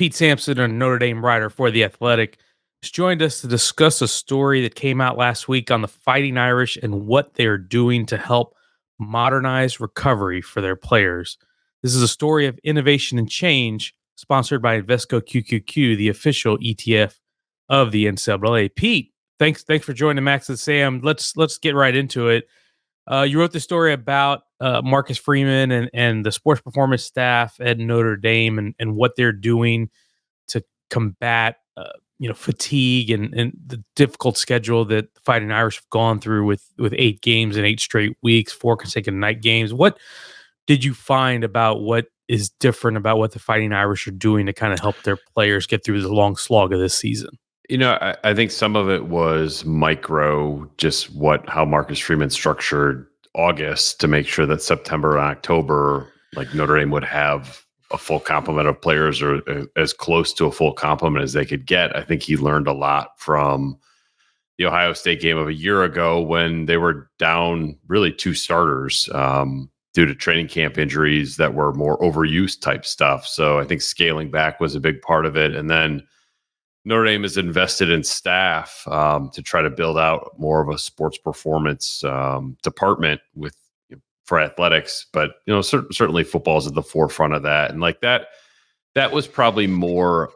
Pete Sampson, a Notre Dame writer for The Athletic, has joined us to discuss a story that came out last week on the Fighting Irish and what they're doing to help modernize recovery for their players. This is a story of innovation and change, sponsored by Invesco QQQ, the official ETF of the NCAA. Pete, thanks for joining Max and Sam. Let's get right into it. You wrote the story about Marcus Freeman and the sports performance staff at Notre Dame and what they're doing to combat fatigue and the difficult schedule that the Fighting Irish have gone through with 8 games in 8 straight weeks, 4 consecutive night games. What did you find about what is different about what the Fighting Irish are doing to kind of help their players get through the long slog of this season? I think some of it was micro, just how Marcus Freeman structured August to make sure that September and October, like Notre Dame would have a full complement of players or as close to a full complement as they could get. I think he learned a lot from the Ohio State game of a year ago when they were down really 2 starters due to training camp injuries that were more overuse type stuff. So I think scaling back was a big part of it. And then Notre Dame has invested in staff to try to build out more of a sports performance department for athletics. But certainly football is at the forefront of that, and like that was probably more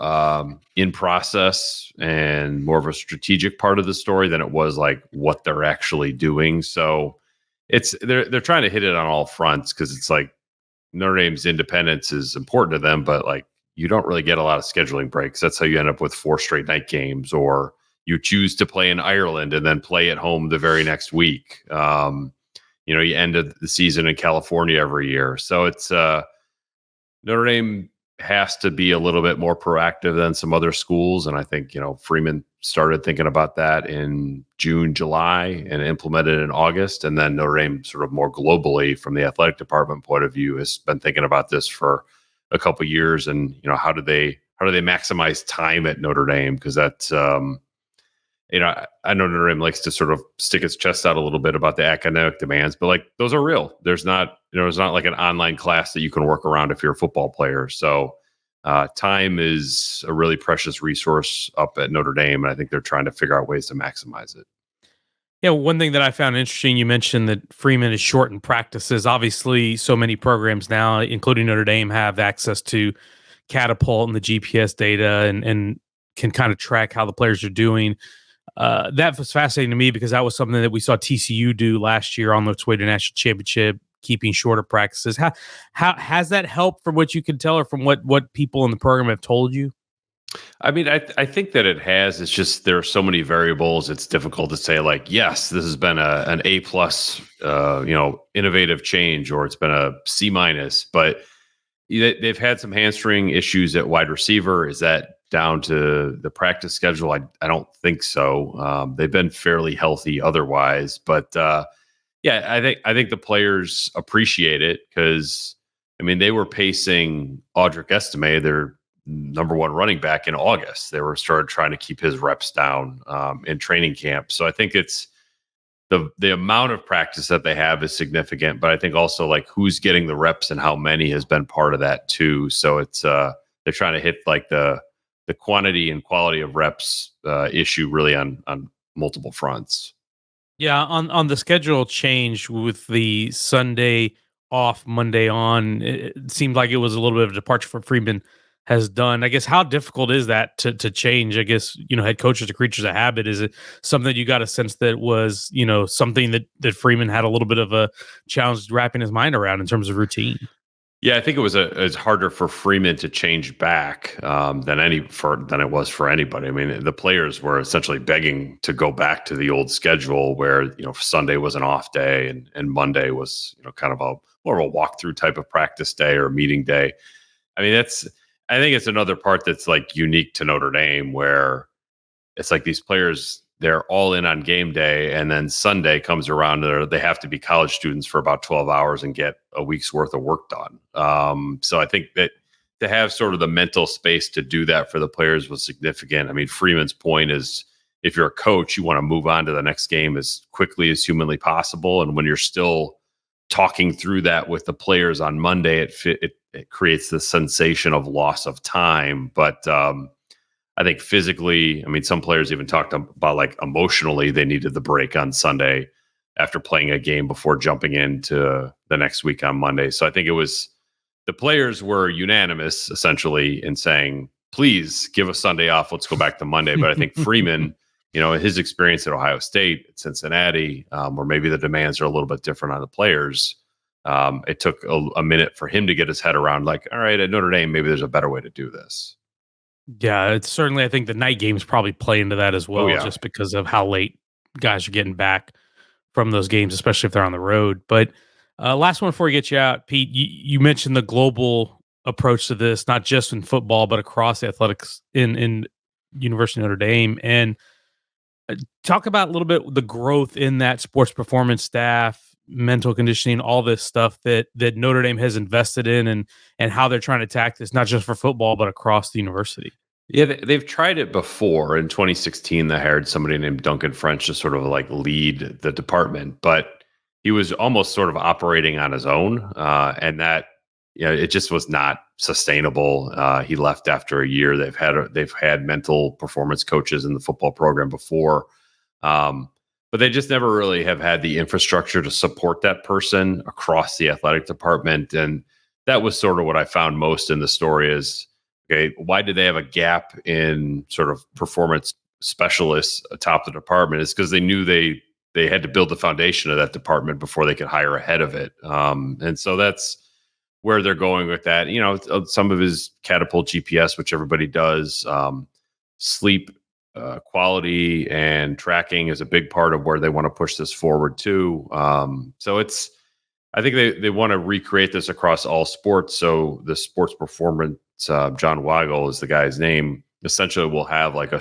in process and more of a strategic part of the story than it was like what they're actually doing. So they're trying to hit it on all fronts because it's like Notre Dame's independence is important to them, but like, you don't really get a lot of scheduling breaks. That's how you end up with 4 straight night games, or you choose to play in Ireland and then play at home the very next week. You end the season in California every year. So it's Notre Dame has to be a little bit more proactive than some other schools. And I think, Freeman started thinking about that in June, July, and implemented it in August. And then Notre Dame sort of more globally from the athletic department point of view has been thinking about this for a couple of years, and how do they maximize time at Notre Dame? Because that's I know Notre Dame likes to sort of stick its chest out a little bit about the academic demands, but like those are real. There's not like an online class that you can work around if you're a football player. So time is a really precious resource up at Notre Dame, and I think they're trying to figure out ways to maximize it. Yeah, one thing that I found interesting, you mentioned that Freeman has shortened practices. Obviously, so many programs now, including Notre Dame, have access to Catapult and the GPS data and can kind of track how the players are doing. That was fascinating to me because that was something that we saw TCU do last year on its way to national championship, keeping shorter practices. How has that helped from what you can tell, or from what people in the program have told you? I mean, I think that it has. It's just there are so many variables. It's difficult to say like, yes, this has been an A+, innovative change, or it's been a C-. But they've had some hamstring issues at wide receiver. Is that down to the practice schedule? I don't think so. They've been fairly healthy otherwise. But I think the players appreciate it because, I mean, they were pacing Audric Estime, their number 1 running back, in August. They were started trying to keep his reps down in training camp. So I think it's the amount of practice that they have is significant, but I think also like who's getting the reps and how many has been part of that too. So it's they're trying to hit like the quantity and quality of reps issue really on multiple fronts. Yeah, on the schedule change with the Sunday off, Monday on, it seemed like it was a little bit of a departure from Freeman has done. I guess, how difficult is that to change? I guess, head coaches are creatures of habit. Is it something that you got a sense that was, something that Freeman had a little bit of a challenge wrapping his mind around in terms of routine? Yeah, I think it's harder for Freeman to change back than it was for anybody. I mean, the players were essentially begging to go back to the old schedule where Sunday was an off day and Monday was kind of more of a walkthrough type of practice day or meeting day. I mean, I think it's another part that's like unique to Notre Dame, where it's like these players, they're all in on game day, and then Sunday comes around and they have to be college students for about 12 hours and get a week's worth of work done. So I think that to have sort of the mental space to do that for the players was significant. I mean, Freeman's point is, if you're a coach, you want to move on to the next game as quickly as humanly possible. And when you're still talking through that with the players on Monday, it it creates the sensation of loss of time. But I think physically, I mean, some players even talked about like emotionally, they needed the break on Sunday after playing a game before jumping into the next week on Monday. So I think it was the players were unanimous essentially in saying, please give us Sunday off. Let's go back to Monday. But I think Freeman, his experience at Ohio State, at Cincinnati, or maybe the demands are a little bit different on the players. It took a minute for him to get his head around, like, all right, at Notre Dame, maybe there's a better way to do this. Yeah, it's certainly, I think the night games probably play into that as Oh, well, yeah. just because of how late guys are getting back from those games, especially if they're on the road. But last one before we get you out, Pete, you mentioned the global approach to this, not just in football, but across athletics in University of Notre Dame. And talk about a little bit the growth in that sports performance staff, mental conditioning, all this stuff that Notre Dame has invested in, and how they're trying to attack this, not just for football, but across the university. Yeah, they've tried it before. In 2016, they hired somebody named Duncan French to sort of like lead the department, but he was almost sort of operating on his own, and that it just was not sustainable. He left after a year. They've had mental performance coaches in the football program before, but they just never really have had the infrastructure to support that person across the athletic department, and that was sort of what I found most in the story is. Okay, why did they have a gap in sort of performance specialists atop the department? It's because they knew they had to build the foundation of that department before they could hire ahead of it. And so that's where they're going with that. Some of his catapult GPS, which everybody does, sleep quality and tracking is a big part of where they want to push this forward too. So I think they want to recreate this across all sports. So the sports performance, John Weigel is the guy's name, essentially will have like a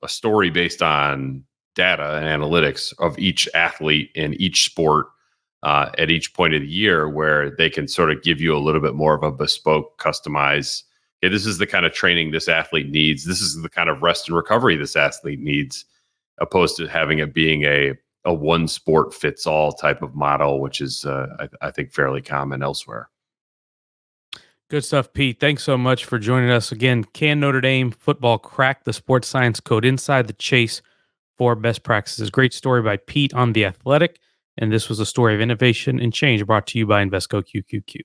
story based on data and analytics of each athlete in each sport at each point of the year, where they can sort of give you a little bit more of a bespoke, customized. Okay, this is the kind of training this athlete needs. This is the kind of rest and recovery this athlete needs, opposed to having it being a one sport fits all type of model, which is, I think, fairly common elsewhere. Good stuff, Pete. Thanks so much for joining us again. Can Notre Dame football crack the sports science code inside the chase for best practices? Great story by Pete on The Athletic. And this was a story of innovation and change brought to you by Invesco QQQ.